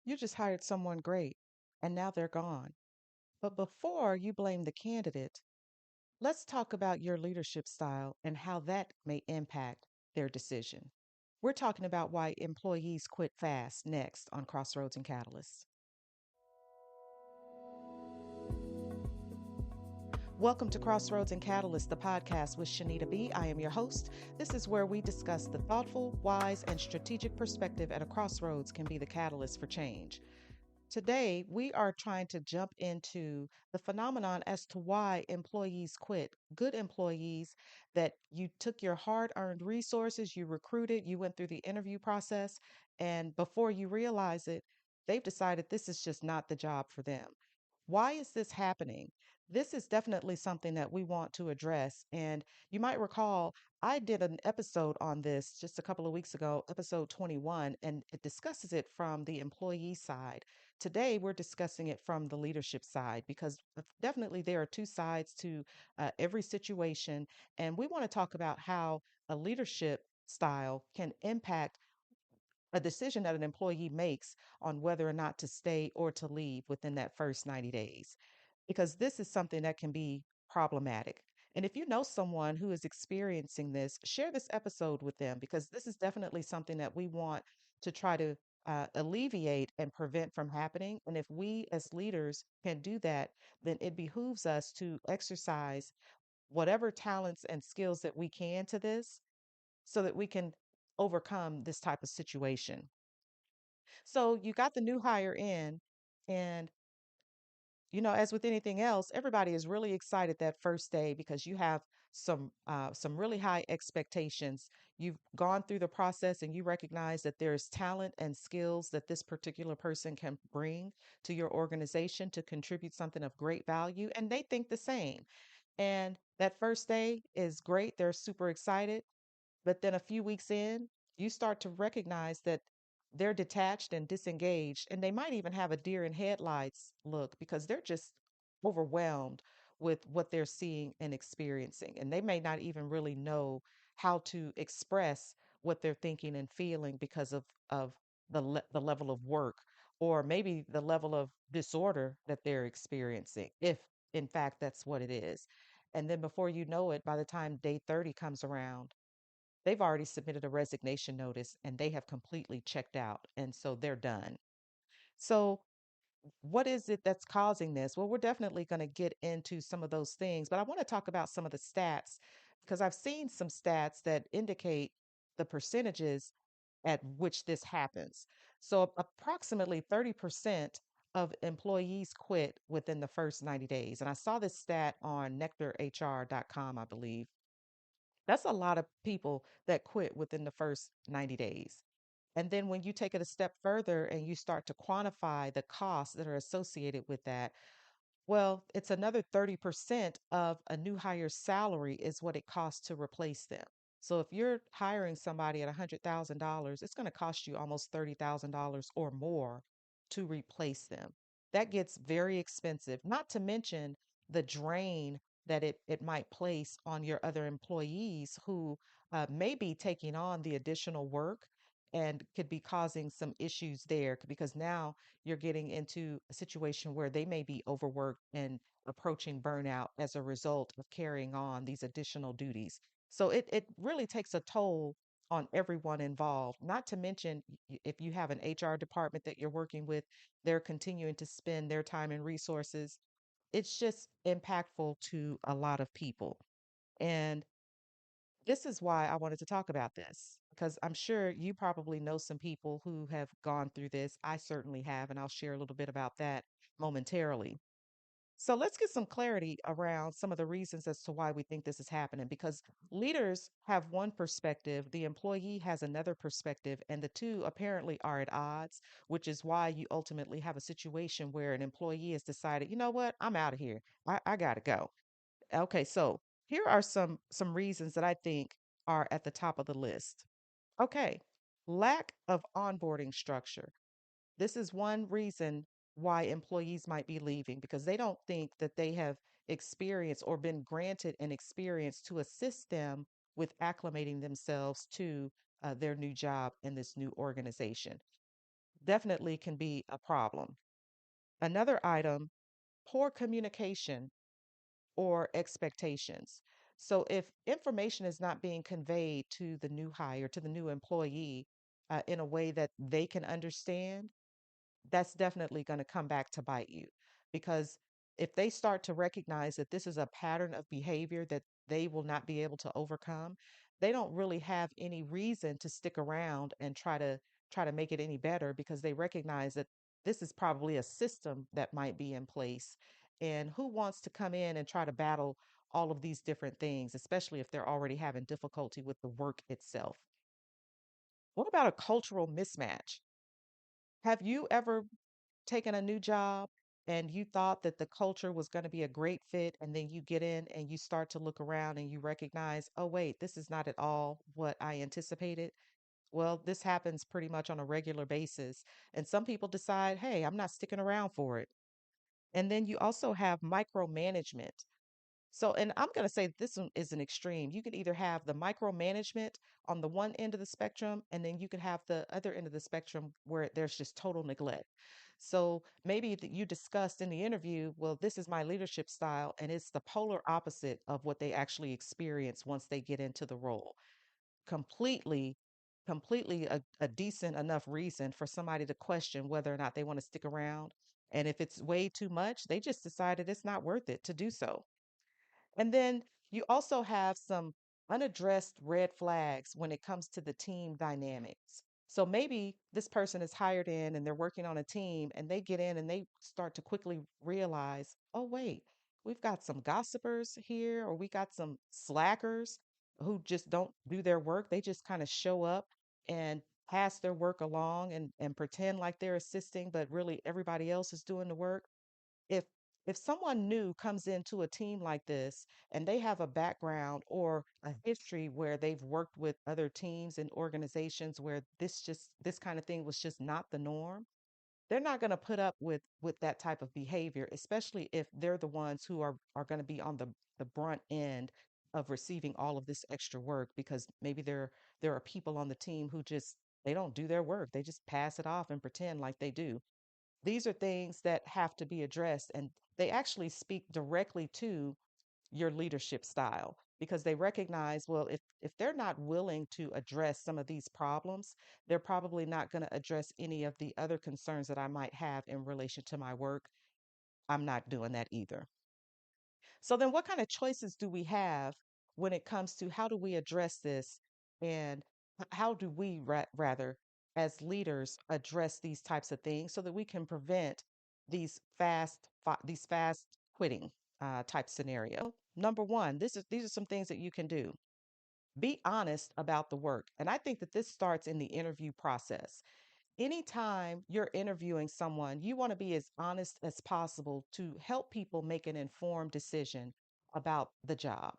You just hired someone great and now they're gone. But before you blame the candidate, let's talk about your leadership style and how that may impact their decision. We're talking about why employees quit fast next on Crossroads and Catalysts. Welcome to Crossroads and Catalysts, the podcast with Shanita B. I am your host. This is where we discuss the thoughtful, wise, and strategic perspective at a crossroads can be the catalyst for change. Today, we are trying to jump into the phenomenon as to why employees quit. Good employees that you took your hard earned resources, you recruited, you went through the interview process, and before you realize it, they've decided this is just not the job for them. Why is this happening? This is definitely something that we want to address. And you might recall I did an episode on this just a couple of weeks ago, episode 21, and it discusses it from the employee side. Today, we're discussing it from the leadership side because definitely there are two sides to every situation. And we want to talk about how a leadership style can impact a decision that an employee makes on whether or not to stay or to leave within that first 90 days, because this is something that can be problematic. And if you know someone who is experiencing this, share this episode with them because this is definitely something that we want to try to alleviate and prevent from happening. And if we as leaders can do that, then it behooves us to exercise whatever talents and skills that we can to this so that we can overcome this type of situation. So you got the new hire in, and as with anything else, everybody is really excited that first day because you have some really high expectations. You've gone through the process and you recognize that there's talent and skills that this particular person can bring to your organization to contribute something of great value, and they think the same. And that first day is great. They're super excited. But then a few weeks in, you start to recognize that they're detached and disengaged, and they might even have a deer in headlights look because they're just overwhelmed with what they're seeing and experiencing. And they may not even really know how to express what they're thinking and feeling because of the level of work or maybe the level of disorder that they're experiencing, if in fact that's what it is. And then before you know it, by the time day 30 comes around, they've already submitted a resignation notice and they have completely checked out. And so they're done. So, what is it that's causing this? Well, we're definitely going to get into some of those things, but I want to talk about some of the stats because I've seen some stats that indicate the percentages at which this happens. So, approximately 30% of employees quit within the first 90 days. And I saw this stat on nectarhr.com, I believe. That's a lot of people that quit within the first 90 days. And then when you take it a step further and you start to quantify the costs that are associated with that, well, it's another 30% of a new hire's salary is what it costs to replace them. So if you're hiring somebody at $100,000, it's going to cost you almost $30,000 or more to replace them. That gets very expensive, not to mention the drain that it might place on your other employees who may be taking on the additional work and could be causing some issues there because now you're getting into a situation where they may be overworked and approaching burnout as a result of carrying on these additional duties. So it really takes a toll on everyone involved, not to mention if you have an HR department that you're working with, they're continuing to spend their time and resources. It's just impactful to a lot of people. And this is why I wanted to talk about this because I'm sure you probably know some people who have gone through this. I certainly have, and I'll share a little bit about that momentarily. So let's get some clarity around some of the reasons as to why we think this is happening because leaders have one perspective, the employee has another perspective, and the two apparently are at odds, which is why you ultimately have a situation where an employee has decided, you know what, I'm out of here. I got to go. Okay, so here are some reasons that I think are at the top of the list. Okay, lack of onboarding structure. This is one reason why employees might be leaving because they don't think that they have experienced or been granted an experience to assist them with acclimating themselves to their new job in this new organization. definitely can be a problem. Another item, poor communication or expectations. So if information is not being conveyed to the new hire, to the new employee, in a way that they can understand, that's definitely going to come back to bite you. Because if they start to recognize that this is a pattern of behavior that they will not be able to overcome, they don't really have any reason to stick around and try to make it any better, because they recognize that this is probably a system that might be in place. And who wants to come in and try to battle all of these different things, especially if they're already having difficulty with the work itself? What about a cultural mismatch? Have you ever taken a new job and you thought that the culture was going to be a great fit, and then you get in and you start to look around and you recognize, oh wait, this is not at all what I anticipated? Well, this happens pretty much on a regular basis, and some people decide, hey, I'm not sticking around for it. And then you also have micromanagement. So, and I'm going to say this one is an extreme. You could either have the micromanagement on the one end of the spectrum, and then you could have the other end of the spectrum where there's just total neglect. So maybe that you discussed in the interview, well, this is my leadership style, and it's the polar opposite of what they actually experience once they get into the role. Completely, completely a decent enough reason for somebody to question whether or not they want to stick around. And if it's way too much, they just decided it's not worth it to do so. And then you also have some unaddressed red flags when it comes to the team dynamics. So maybe this person is hired in and they're working on a team, and they get in and they start to quickly realize, oh, wait, we've got some gossipers here, or we got some slackers who just don't do their work. They just kind of show up and pass their work along and pretend like they're assisting, but really everybody else is doing the work. If if someone new comes into a team like this and they have a background or a history where they've worked with other teams and organizations where this kind of thing was just not the norm, they're not going to put up with that type of behavior, especially if they're the ones who are going to be on the brunt end of receiving all of this extra work, because maybe there are people on the team who just, they don't do their work, they just pass it off and pretend like they do. These are things that have to be addressed, and they actually speak directly to your leadership style, because they recognize, well, if they're not willing to address some of these problems, they're probably not going to address any of the other concerns that I might have in relation to my work. I'm not doing that either. So then what kind of choices do we have when it comes to how do we address this, and how do we rather, as leaders, address these types of things so that we can prevent these fast quitting type scenario? Number one, these are some things that you can do. Be honest about the work. And I think that this starts in the interview process. Anytime you're interviewing someone, you want to be as honest as possible to help people make an informed decision about the job.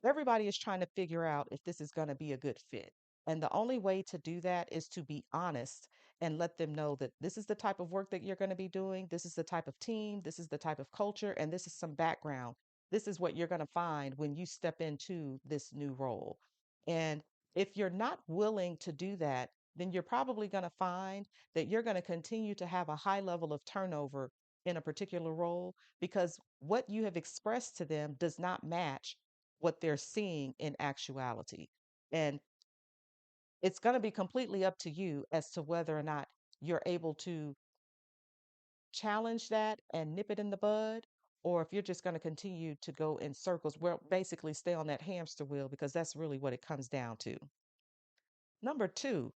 Everybody is trying to figure out if this is going to be a good fit. And the only way to do that is to be honest and let them know that this is the type of work that you're going to be doing. This is the type of team. This is the type of culture. And this is some background. This is what you're going to find when you step into this new role. And if you're not willing to do that, then you're probably going to find that you're going to continue to have a high level of turnover in a particular role, because what you have expressed to them does not match what they're seeing in actuality. And it's going to be completely up to you as to whether or not you're able to challenge that and nip it in the bud, or if you're just going to continue to go in circles, well, basically stay on that hamster wheel, because that's really what it comes down to. Number two,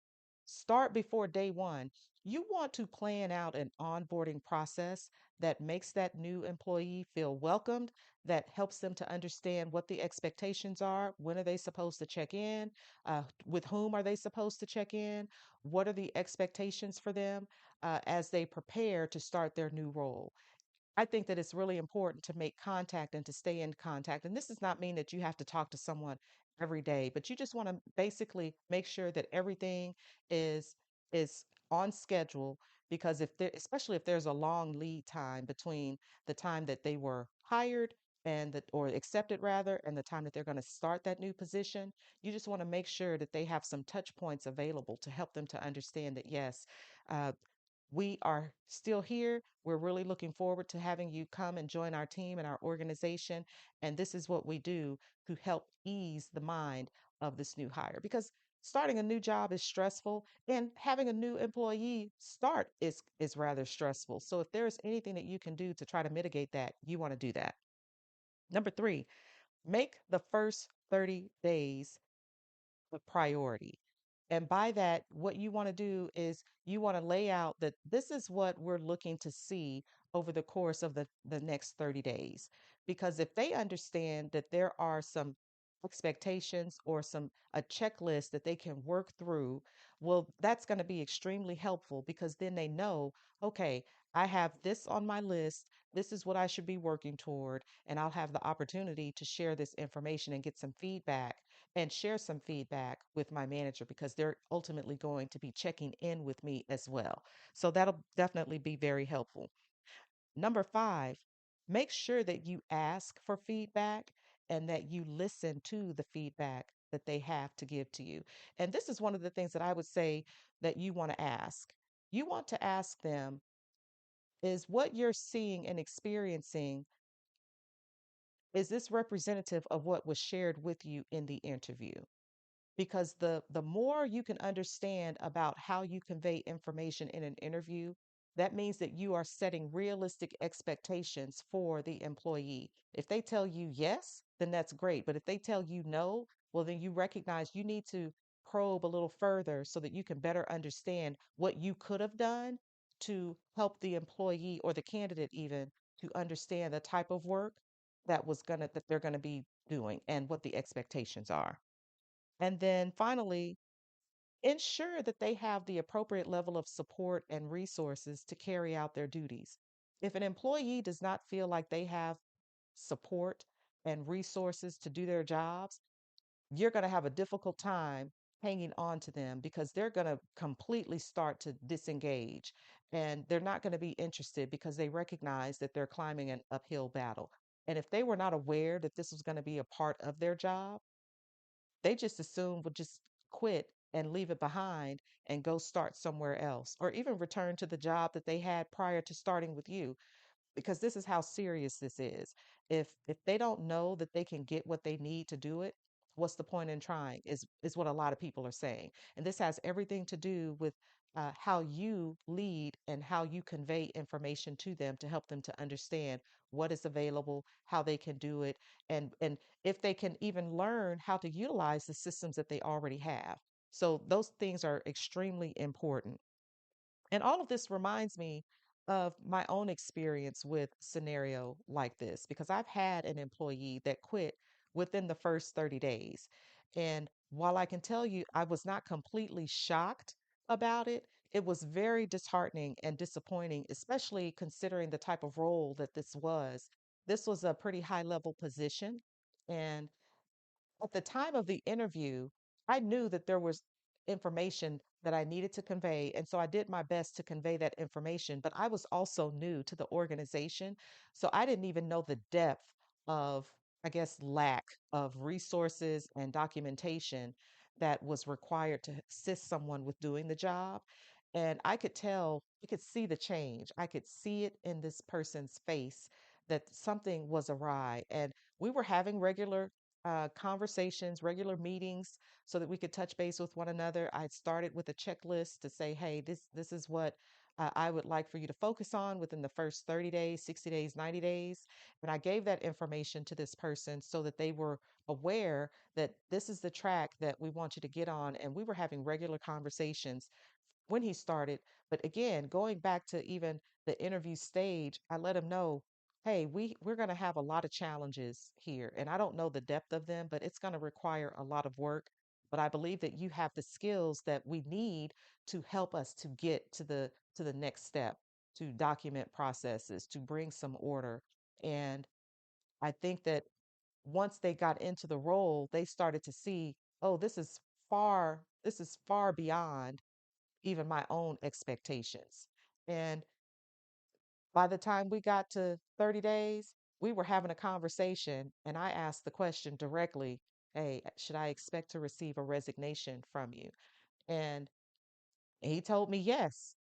start before day one. You want to plan out an onboarding process that makes that new employee feel welcomed, that helps them to understand what the expectations are. When are they supposed to check in? With whom are they supposed to check in? What are the expectations for them as they prepare to start their new role? I think that it's really important to make contact and to stay in contact. And this does not mean that you have to talk to someone every day, but you just want to basically make sure that everything is is on schedule, because if there, especially if there's a long lead time between the time that they were hired and the or accepted rather, and the time that they're going to start that new position. You just want to make sure that they have some touch points available to help them to understand that yes, uh, we are still here. We're really looking forward to having you come and join our team and our organization. And this is what we do to help ease the mind of this new hire. Because starting a new job is stressful, and having a new employee start is rather stressful. So if there's anything that you can do to try to mitigate that, you want to do that. Number three, make the first 30 days the priority. And by that, what you want to do is you want to lay out that this is what we're looking to see over the course of the next 30 days. Because if they understand that there are some expectations or some a checklist that they can work through, well, that's going to be extremely helpful because then they know, okay, I have this on my list. This is what I should be working toward. And I'll have the opportunity to share this information and get some feedback and share some feedback with my manager because they're ultimately going to be checking in with me as well. So that'll definitely be very helpful. Number five, make sure that you ask for feedback and that you listen to the feedback that they have to give to you. And this is one of the things that I would say that you want to ask. You want to ask them, is what you're seeing and experiencing, is this representative of what was shared with you in the interview? Because the more you can understand about how you convey information in an interview, that means that you are setting realistic expectations for the employee. If they tell you yes, then that's great. But if they tell you no, well, then you recognize you need to probe a little further so that you can better understand what you could have done to help the employee or the candidate even to understand the type of work that they're gonna be doing and what the expectations are. And then finally, ensure that they have the appropriate level of support and resources to carry out their duties. If an employee does not feel like they have support and resources to do their jobs, you're going to have a difficult time hanging on to them because they're going to completely start to disengage and they're not going to be interested because they recognize that they're climbing an uphill battle. And if they were not aware that this was going to be a part of their job, they just assume would just quit and leave it behind and go start somewhere else or even return to the job that they had prior to starting with you, because this is how serious this is. If they don't know that they can get what they need to do it, what's the point in trying? Is what a lot of people are saying. And this has everything to do with how you lead and how you convey information to them to help them to understand what is available, how they can do it, and if they can even learn how to utilize the systems that they already have. So those things are extremely important. And all of this reminds me of my own experience with scenario like this because I've had an employee that quit within the first 30 days. And while I can tell you I was not completely shocked about it, it was very disheartening and disappointing, especially considering the type of role that this was. This was a pretty high level position. And at the time of the interview, I knew that there was information that I needed to convey. And so I did my best to convey that information. But I was also new to the organization. So I didn't even know the depth of, I guess, lack of resources and documentation that was required to assist someone with doing the job. And I could tell, I could see the change. I could see it in this person's face that something was awry. And we were having regular conversations, regular meetings, so that we could touch base with one another. I started with a checklist to say, hey, this is what I would like for you to focus on within the first 30 days, 60 days, 90 days. And I gave that information to this person so that they were aware that this is the track that we want you to get on. And we were having regular conversations when he started. But again, going back to even the interview stage, I let him know, hey, we're going to have a lot of challenges here, and I don't know the depth of them, but it's going to require a lot of work. But I believe that you have the skills that we need to help us to get to the next step, to document processes, to bring some order. And I think that once they got into the role, they started to see, oh, this is far beyond even my own expectations. And by the time we got to 30 days, we were having a conversation and I asked the question directly, hey, should I expect to receive a resignation from you? And he told me yes.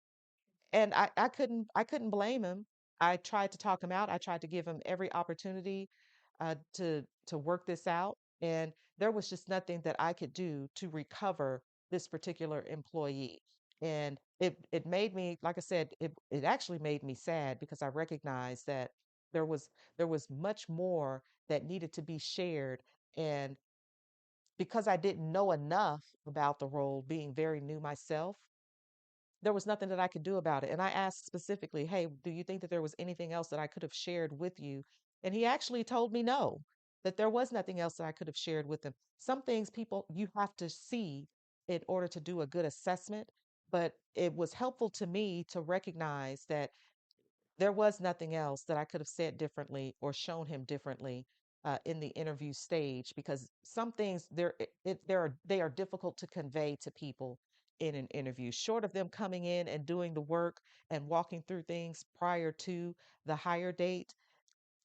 And I couldn't blame him. I tried to talk him out. I tried to give him every opportunity to work this out. And there was just nothing that I could do to recover this particular employee. And it made me, like I said, it actually made me sad because I recognized that there was there was much more that needed to be shared. And because I didn't know enough about the role, being very new myself, there was nothing that I could do about it. And I asked specifically, hey, do you think that there was anything else that I could have shared with you? And he actually told me no, that there was nothing else that I could have shared with him. Some things people you have to see in order to do a good assessment. But it was helpful to me to recognize that there was nothing else that I could have said differently or shown him differently in the interview stage, because some things they are difficult to convey to people in an interview. Short of them coming in and doing the work and walking through things prior to the hire date,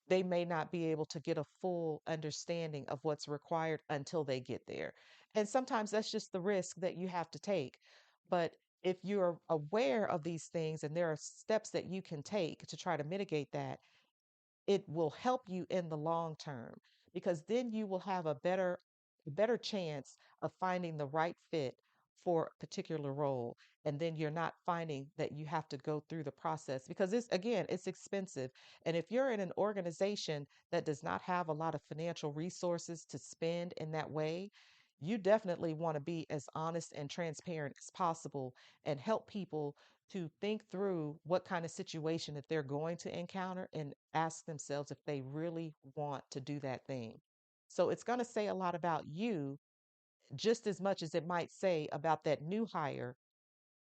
they may not be able to get a full understanding of what's required until they get there. And sometimes that's just the risk that you have to take. But if you're aware of these things and there are steps that you can take to try to mitigate that, it will help you in the long term, because then you will have a better chance of finding the right fit for a particular role. And then you're not finding that you have to go through the process, because it's, again, it's expensive. And if you're in an organization that does not have a lot of financial resources to spend in that way, you definitely want to be as honest and transparent as possible and help people to think through what kind of situation that they're going to encounter and ask themselves if they really want to do that thing. So it's going to say a lot about you just as much as it might say about that new hire,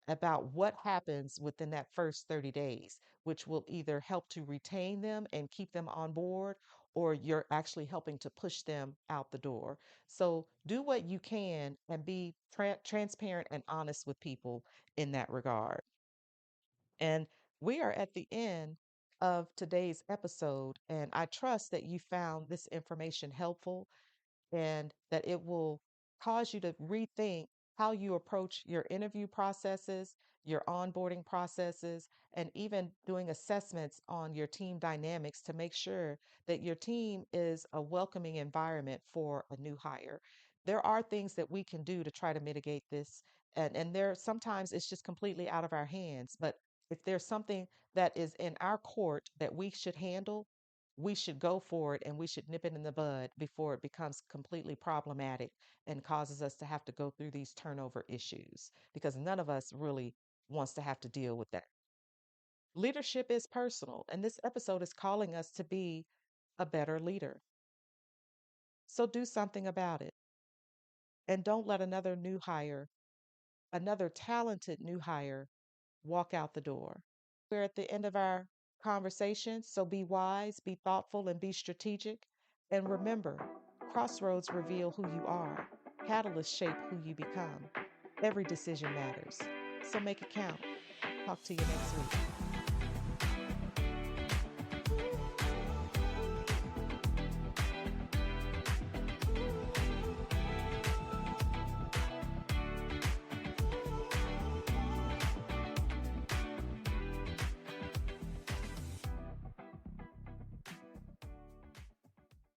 about what happens within that first 30 days, which will either help to retain them and keep them on board, or you're actually helping to push them out the door. So do what you can and be transparent and honest with people in that regard. And we are at the end of today's episode, and I trust that you found this information helpful and that it will cause you to rethink how you approach your interview processes, your onboarding processes, and even doing assessments on your team dynamics to make sure that your team is a welcoming environment for a new hire. There are things that we can do to try to mitigate this, and there sometimes it's just completely out of our hands. But if there's something that is in our court that we should handle, we should go for it and we should nip it in the bud before it becomes completely problematic and causes us to have to go through these turnover issues, because none of us really wants to have to deal with that. Leadership is personal, and this episode is calling us to be a better leader. So do something about it, and don't let another talented new hire, walk out the door. We're at the end of our conversation, so be wise, be thoughtful, and be strategic. And remember, crossroads reveal who you are, catalysts shape who you become. Every decision matters, so make it count. Talk to you next week.